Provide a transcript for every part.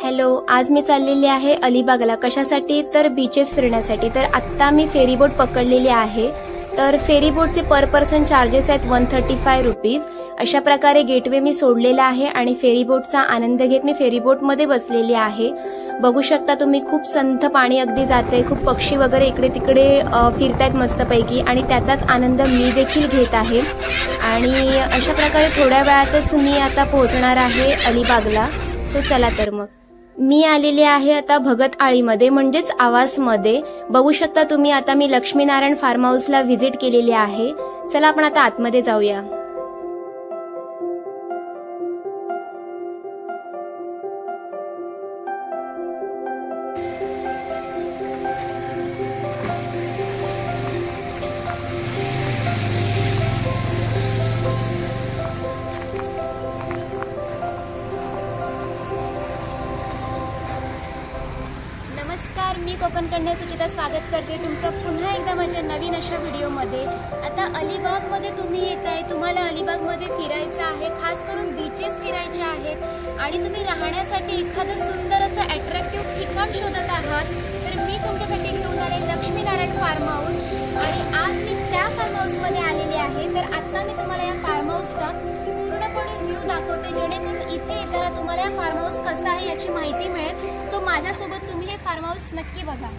Hello, आज मी चाललेली आहे अलिबागला. कशासाठी तर बीचेस फिरण्यासाठी. तर आत्ता मी फेरी बोट पकडलेली आहे. तर फेरी बोटचे पर पर्सन चार्जेस आहेत 135 रुपीज. अशा प्रकारे गेटवे मी सोडलेला आहे आणि फेरी बोटचा आनंद घेत मी फेरी बोटमध्ये बसलेली आहे. बघू शकता तुम्ही, खूप संथ पाणी अगदी जाते, खूप पक्षी वगैरे इकडे तिकडे फिरतायत मस्तपैकी आणि त्याचाच आनंद मी देखील घेत आहे. आणि अशा प्रकारे थोड्या वेळातच मी आता पोहोचणार आहे अलिबागला. सो चला तर मग मी आलेले आहे आता भगत आळीमध्ये, म्हणजेच आवासमध्ये. बघू शकता तुम्ही, आता मी लक्ष्मीनारायण फार्म हाऊसला व्हिजिट केलेली आहे. चला आपण आता आतमध्ये जाऊया. नमस्कार, मी कोकण कन्या सुचिता स्वागत करते तुमचं पुन्हा एकदा माझ्या नवीन अशा व्हिडिओमध्ये. आता अलिबागमध्ये तुम्ही येताय, तुम्हाला अलिबागमध्ये फिरायचं आहे, खास करून बीचेस फिरायचे आहेत आणि तुम्ही राहण्यासाठी एखादं सुंदर असं अट्रॅक्टिव्ह ठिकाण शोधत आहात, तर मी तुमच्यासाठी घेऊन आले लक्ष्मीनारायण फार्म हाऊस. आणि आज मी त्या फार्म हाऊसमध्ये आलेले आहे. तर आता मी तुम्हाला या फार्म हाऊसचा पूर्णपणे व्ह्यू दाखवते, जेणेकरून इथे येताना तुम्हाला या फार्म हाऊस कसा आहे याची माहिती मिळेल. सो माझ्यासोबत तुम्ही हे फार्म हाऊस नक्की बघा.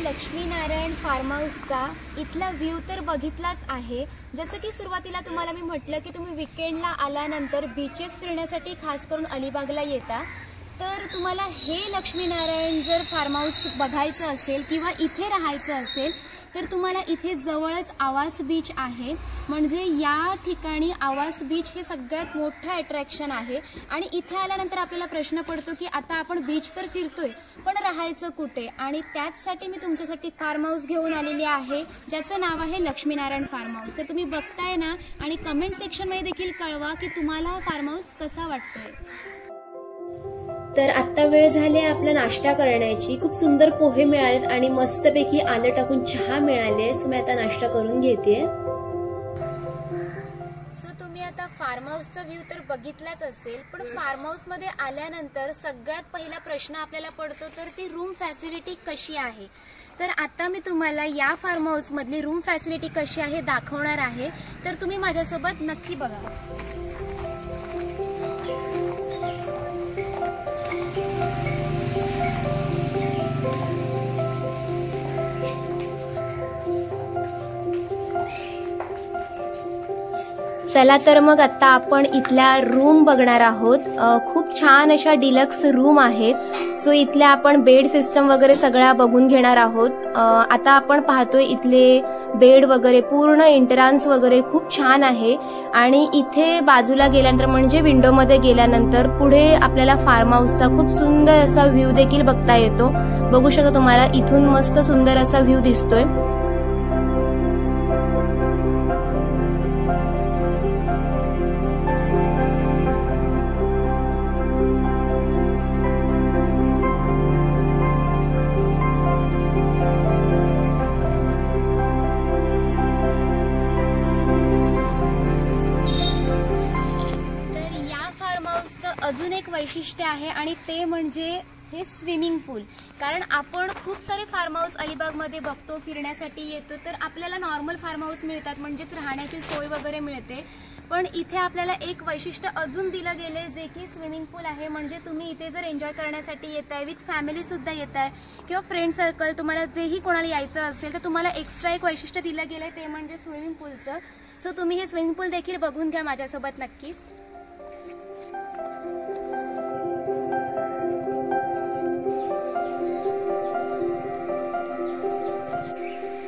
लक्ष्मीनारायण फार्म हाऊसचा इथला व्ह्यू तर बघितलाच आहे. जसं की सुरुवातीला तुम्हाला मी म्हटलं की तुम्ही विकेंडला आल्यानंतर बीचेस फिरण्यासाठी खास करून अलिबागला येता, तर तुम्हाला हे लक्ष्मीनारायण जर फार्म हाऊस बघायचं असेल किंवा इथे राहायचं असेल तर तुम्हाला इथे जवळच आवास बीच आहे. म्हणजे या ठिकाणी आवास बीच हे सगळ्यात मोठं अट्रॅक्शन आहे. आणि इथे आल्यानंतर आपल्याला प्रश्न पडतो की आता आपण बीच तर फिरतोय, पण राहायचं कुठे? आणि त्याचसाठी मी तुमच्यासाठी फार्म हाऊस घेऊन आलेली आहे, ज्याचं नाव आहे लक्ष्मीनारायण फार्म हाऊस. तर तुम्ही बघताय ना, आणि कमेंट सेक्शनमध्ये देखील कळवा की तुम्हाला हा फार्म हाऊस कसा वाटतोय. तर आत्ता वेळ झाली आहे आपला नाश्ता करण्याची. खूप सुंदर पोहे मिळालेत आणि मस्तपैकी आलं टाकून चहा मिळाले. सो मी आता नाश्ता करून घेते. सो तुम्ही आता फार्म हाऊसचा व्ह्यू तर बघितलाच असेल, पण फार्म हाऊसमध्ये आल्यानंतर सगळ्यात पहिला प्रश्न आपल्याला पडतो तर ती रूम फॅसिलिटी कशी आहे. तर आता मी तुम्हाला या फार्म हाऊसमधली रूम फॅसिलिटी कशी आहे दाखवणार आहे. तर तुम्ही माझ्यासोबत नक्की बघा. चला तर मग आता आपण इथल्या रूम बघणार आहोत. खूप छान अशा डिलक्स रूम आहेत. सो इथल्या आपण बेड सिस्टम वगैरे सगळ्या बघून घेणार आहोत. आता आपण पाहतोय इथले बेड वगैरे, पूर्ण एंट्रन्स वगैरे खूप छान आहे. आणि इथे बाजूला गेल्यानंतर म्हणजे विंडोमध्ये गेल्यानंतर पुढे आपल्याला फार्म हाऊसचा खूप सुंदर असा व्ह्यू देखील बघता येतो. बघू शकता तुम्हाला इथून मस्त सुंदर असा व्ह्यू दिसतोय. अजून एक वैशिष्ट्य आहे आणि ते म्हणजे हे स्विमिंग पूल. कारण आपण खूप सारे फार्म हाऊस अलिबागमध्ये बघतो, फिरण्यासाठी येतो, तर आपल्याला नॉर्मल फार्म हाऊस मिळतात, म्हणजेच राहण्याची सोय वगैरे मिळते. पण इथे आपल्याला एक वैशिष्ट्य अजून दिलं गेले जे की स्विमिंग पूल आहे. म्हणजे तुम्ही इथे जर एन्जॉय करण्यासाठी येताय, विथ फॅमिलीसुद्धा येताय किंवा फ्रेंड सर्कल, तुम्हाला जेही कोणाला यायचं असेल तर तुम्हाला एक्स्ट्रा एक वैशिष्ट्य दिलं गेलं ते म्हणजे स्विमिंग पूलचं. सो तुम्ही हे स्विमिंग पूल देखील बघून घ्या माझ्यासोबत नक्कीच.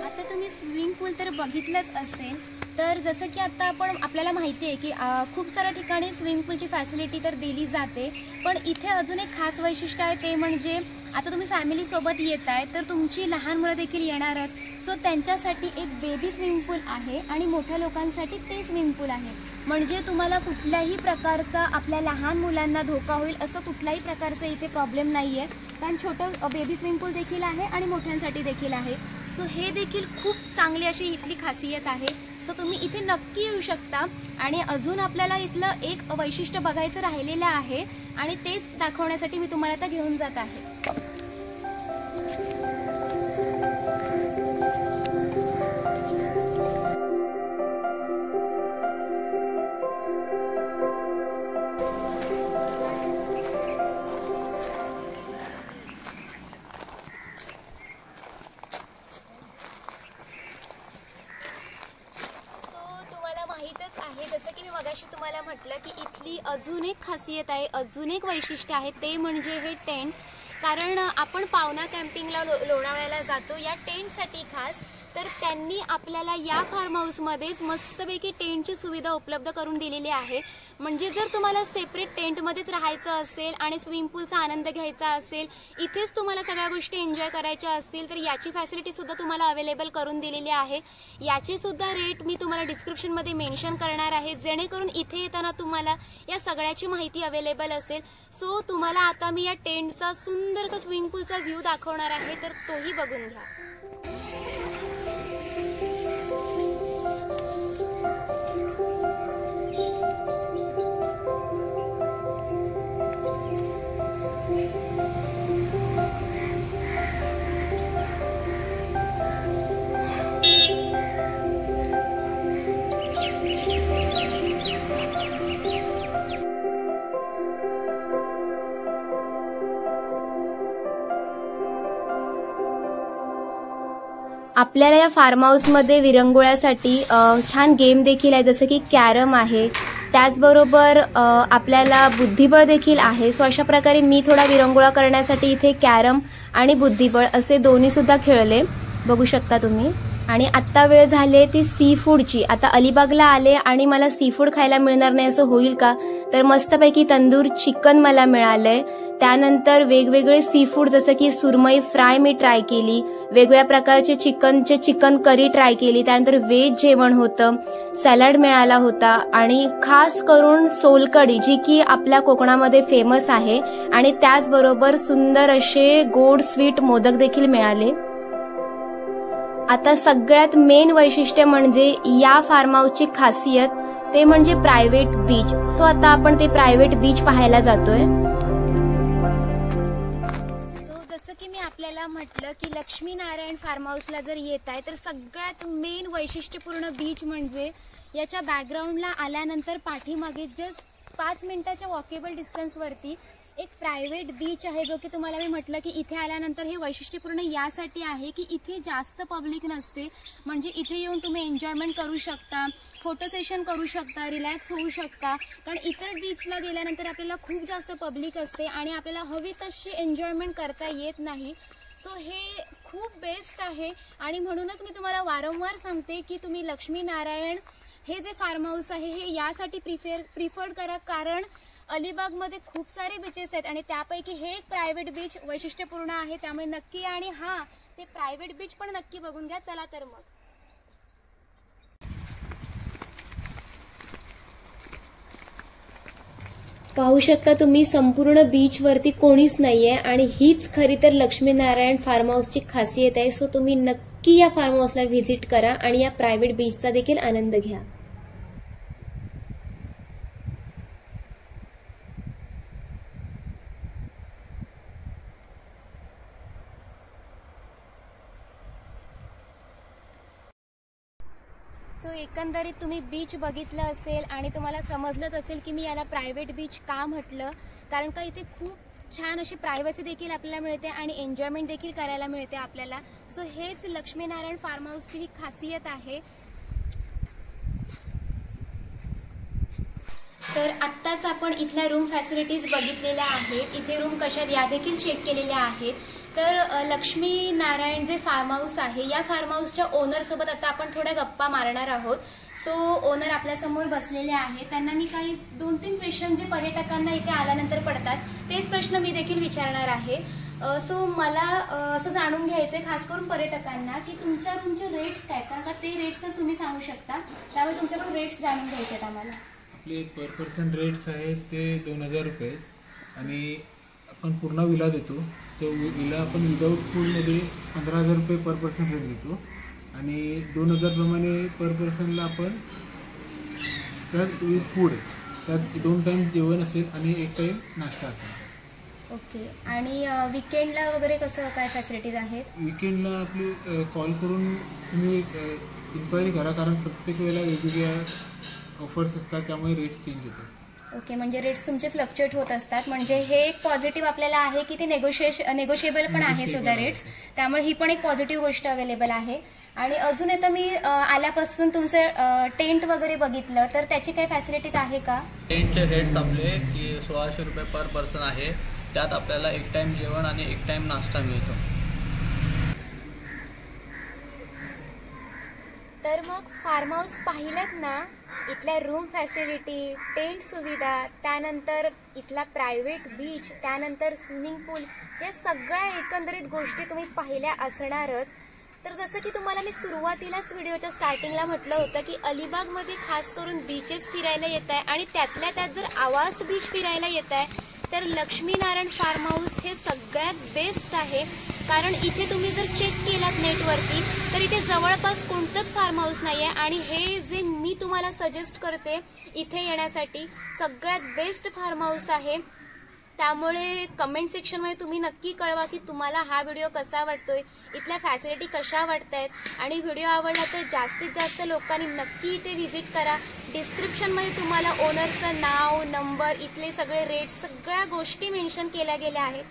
आता तुम्ही स्विमिंग पूल तर बघितलंच असेल. तर जसं की आता आपल्याला माहिती आहे की खूप साऱ्या ठिकाणी स्विमिंग पूलची फॅसिलिटी तर दिली जाते, पण इथे अजून एक खास वैशिष्ट्य आहे ते म्हणजे आता तुम्ही फॅमिलीसोबत येत आहे तर तुमची लहान मुलं देखील येणारच. सो त्यांच्यासाठी एक बेबी स्विमिंग पूल आहे आणि मोठ्या लोकांसाठी ते स्विमिंग पूल आहे. म्हणजे तुम्हाला कुठल्याही प्रकारचा आपल्या लहान मुलांना धोका होईल असं कुठल्याही प्रकारचं इथे प्रॉब्लेम नाही आहे, कारण छोटं बेबी स्विमिंग पूल देखील आहे आणि मोठ्यांसाठी देखील आहे. सो हे देखील खूप चांगली अशी इथली खासियत आहे. सो तुम्ही इथे नक्की येऊ शकता. आणि अजून आपल्याला इथलं एक वैशिष्ट्य बघायचं राहिलेलं आहे आणि तेच दाखवण्यासाठी मी तुम्हाला आता घेऊन जात आहे. माहीतच आहे, जसं की मी मगाशी तुम्हाला म्हटलं की इथली अजून एक खासियत आहे, अजून एक वैशिष्ट्य आहे ते म्हणजे हे टेंट. कारण आपण पावना कॅम्पिंगला लोणावळ्याला जातो या टेंटसाठी खास. तर त्यांनी आपल्याला या फार्म हाऊसमध्येच मस्तपैकी टेंटची सुविधा उपलब्ध करून दिलेली आहे. म्हणजे जर तुम्हाला सेपरेट टेंटमध्येच राहायचं असेल आणि स्विमिंग पूलचा आनंद घ्यायचा असेल, इथेच तुम्हाला सगळ्या गोष्टी एन्जॉय करायच्या असतील तर याची फॅसिलिटीसुद्धा तुम्हाला अवेलेबल करून दिलेली आहे. याचीसुद्धा रेट मी तुम्हाला डिस्क्रिप्शनमध्ये मेन्शन करणार आहे, जेणेकरून इथे येताना तुम्हाला या सगळ्याची माहिती अवेलेबल असेल. सो तुम्हाला आता मी या टेंटचा सुंदरसा स्विमिंग पूलचा व्ह्यू दाखवणार आहे, तर तोही बघून घ्या. आपल्याला या फार्म हाऊसमध्ये विरंगुळ्यासाठी छान गेम देखील आहे, जसं की कॅरम आहे. त्याचबरोबर आपल्याला बुद्धिबळ देखील आहे. सो अशा प्रकारे मी थोडा विरंगुळा करण्यासाठी इथे कॅरम आणि बुद्धिबळ असे दोन्हीसुद्धा खेळले, बघू शकता तुम्ही. आणि आत्ता वेळ झाली ती सी फूडची. आता अलिबागला आले आणि मला सी फूड खायला मिळणार नाही असं होईल का? तर मस्तपैकी तंदूर चिकन मला मिळालंय. त्यानंतर वेगवेगळे सी फूड जसं की सुरमई फ्राय मी ट्राय केली, वेगवेगळ्या प्रकारचे चिकन करी ट्राय केली. त्यानंतर व्हेज जेवण होतं, सॅलड मिळाला होता आणि खास करून सोलकढी जी की आपल्या कोकणामध्ये फेमस आहे. आणि त्याचबरोबर सुंदर असे गोड स्वीट मोदक देखील मिळाले. आता सगळ्यात मेन वैशिष्ट्य म्हणजे या फार्म हाऊसची खासियत ते म्हणजे प्रायव्हेट बीच. सो आता आपण ते प्रायव्हेट बीच पाहायला जातोय. सो जसं की मी आपल्याला म्हटलं की लक्ष्मीनारायण फार्म हाऊसला जर येत आहे तर सगळ्यात मेन वैशिष्ट्यपूर्ण बीच म्हणजे याच्या बॅकग्राऊंडला आल्यानंतर पाठीमागे जस्ट 5 मिनिटाच्या वॉकेबल डिस्टन्सवरती एक प्रायव्हेट बीच आहे, जो की तुम्हाला मी म्हटलं की इथे आल्यानंतर हे वैशिष्ट्यपूर्ण यासाठी आहे की इथे जास्त पब्लिक नसते. म्हणजे इथे येऊन तुम्ही एन्जॉयमेंट करू शकता, फोटो सेशन करू शकता, रिलॅक्स होऊ शकता. कारण इतर बीचला गेल्यानंतर आपल्याला खूप जास्त पब्लिक असते आणि आपल्याला हवी तशी एन्जॉयमेंट करता येत नाही. सो हे खूप बेस्ट आहे आणि म्हणूनच मी तुम्हाला वारंवार सांगते की तुम्ही लक्ष्मीनारायण हे जे फार्म हाऊस आहे हे यासाठी प्रिफर्ड करा, कारण अलिबागमध्ये खूप सारे बीचेस आहेत आणि त्यापैकी हे एक प्रायव्हेट बीच वैशिष्ट्यपूर्ण आहे. त्यामुळे नक्की आणि हां, ते प्रायव्हेट बीच पण नक्की बघून घ्या. चला तर मग. पाहू शकता तुम्ही संपूर्ण बीचवरती कोणीच नाहीये आणि हीच खरी तर लक्ष्मीनारायण फार्म हाऊसची खासियत आहे. सो तुम्ही नक्की या फार्म हाऊसला व्हिजिट करा आणि या प्रायव्हेट बीचचा देखील आनंद घ्या. सो एकंदरीत तुम्ही बीच बघितलं असेल आणि तुम्हाला समजलंच असेल की मी याला प्रायव्हेट बीच का म्हटलं, कारण का इथे खूप छान अशी प्रायव्हसी देखील आपल्याला मिळते आणि एन्जॉयमेंट देखील करायला मिळते आपल्याला. सो हेच लक्ष्मीनारायण फार्म हाऊसची ही खासियत आहे. तर आत्ताच आपण इथल्या रूम फॅसिलिटीज बघितलेल्या आहेत. इथे रूम कशा आहेत या देखील चेक केलेल्या आहेत. तर लक्ष्मी नारायण जे फार्म हाऊस आहे, या फार्म हाऊसच्या ओनरसोबत आता आपण थोड्या गप्पा मारणार आहोत. सो ओनर आपल्यासमोर बसलेले आहेत. त्यांना मी काही 2-3 क्वेश्चन जे पर्यटकांना इथे आल्यानंतर पडतात तेच प्रश्न मी देखील विचारणार आहे. सो मला असं जाणून घ्यायचं आहे खास करून पर्यटकांना की तुमच्या रूमचे रेट्स काय, कारण का ते रेट्स तर तुम्ही सांगू शकता, त्यामुळे तुमच्याकडून रेट्स जाणून घ्यायचे आहेत आम्हाला. आपले पर पर्सन रेट्स आहेत ते 2000 रुपये आणि आपण पूर्ण विला देतो. तो विला आपण विदाऊट फूडमध्ये 15000 रुपये पर पर्सन रेट देतो आणि 2000 प्रमाणे पर पर्सनला आपण त्यात विथ फूड त्यात 2 टाईम जेवण असेल आणि 1 टाईम नाश्ता असेल. ओके. आणि विकेंडला वगैरे कसं काय फॅसिलिटीज आहेत? विकेंडला आपली कॉल करून तुम्ही इन्क्वायरी करा, कारण प्रत्येक वेळेला वेगवेगळ्या ऑफर्स असतात, त्यामुळे रेट्स चेंज होतात. ओके, म्हणजे रेट्स तुमचे फ्लक्च्युएट होत असतात. म्हणजे हे एक पॉझिटिव्ह आपल्याला आहे की ते नेगोशिएबल पण आहे सुद्धा रेट्स, त्यामुळे ही पण एक पॉझिटिव्ह गोष्ट अवेलेबल आहे. आणि अजून आता मी आल्यापासून तुमचं टेंट वगैरे बघितलं, तर त्याची काही फॅसिलिटीज आहे का? टेंटचे रेट्स आपले की 1600 रुपये पर पर्सन आहे. त्यात आपल्याला 1 टाईम जेवण आणि 1 टाईम नाश्ता मिळतो. तर मग फार्म हाऊस पाहिलेत ना, इथल्या रूम फॅसिलिटी, टेंट सुविधा, त्यानंतर इथला प्रायव्हेट बीच, त्यानंतर स्विमिंग पूल, या सगळ्या एकंदरीत गोष्टी तुम्ही पाहिल्या असणारच. तर जसं की तुम्हाला मी सुरुवातीलाच व्हिडिओच्या स्टार्टिंगला म्हटलं होतं की अलिबागमध्ये खास करून बीचेस फिरायला येत आहे आणि त्यातल्या त्यात जर आवास बीच फिरायला येत आहे तर लक्ष्मीनारायण फार्म हाऊस हे सगळ्यात बेस्ट आहे. कारण इथे तुम्ही जर चेक केलात नेटवरती तर इथे जवळपास कोणतंच फार्म हाऊस नाही आहे आणि हे जे मी तुम्हाला सजेस्ट करते इथे येण्यासाठी सगळ्यात बेस्ट फार्म हाऊस आहे. त्यामुळे कमेंट सेक्शनमध्ये तुम्ही नक्की कळवा की तुम्हाला हा व्हिडिओ कसा वाटतोय, इथल्या फॅसिलिटी कशा वाटत आहेत आणि व्हिडिओ आवडला तर जास्तीत जास्त लोकांनी नक्की इथे व्हिजिट करा. डिस्क्रिप्शनमध्ये तुम्हाला ओनरचं नाव, नंबर, इथले सगळे रेट्स, सगळ्या गोष्टी मेन्शन केल्या गेल्या आहेत.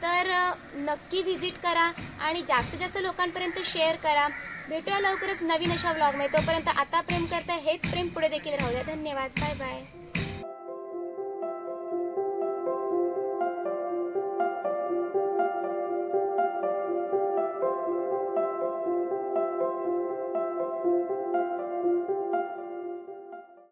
तर नक्की व्हिजिट करा आणि जास्तीत जास्त लोकांपर्यंत शेअर करा. भेटूया लवकरच नवीन अशा व्लॉगमध्ये. तोपर्यंत आता प्रेम करता हेच प्रेम पुढे देखील राहू द्या. धन्यवाद. Bye bye.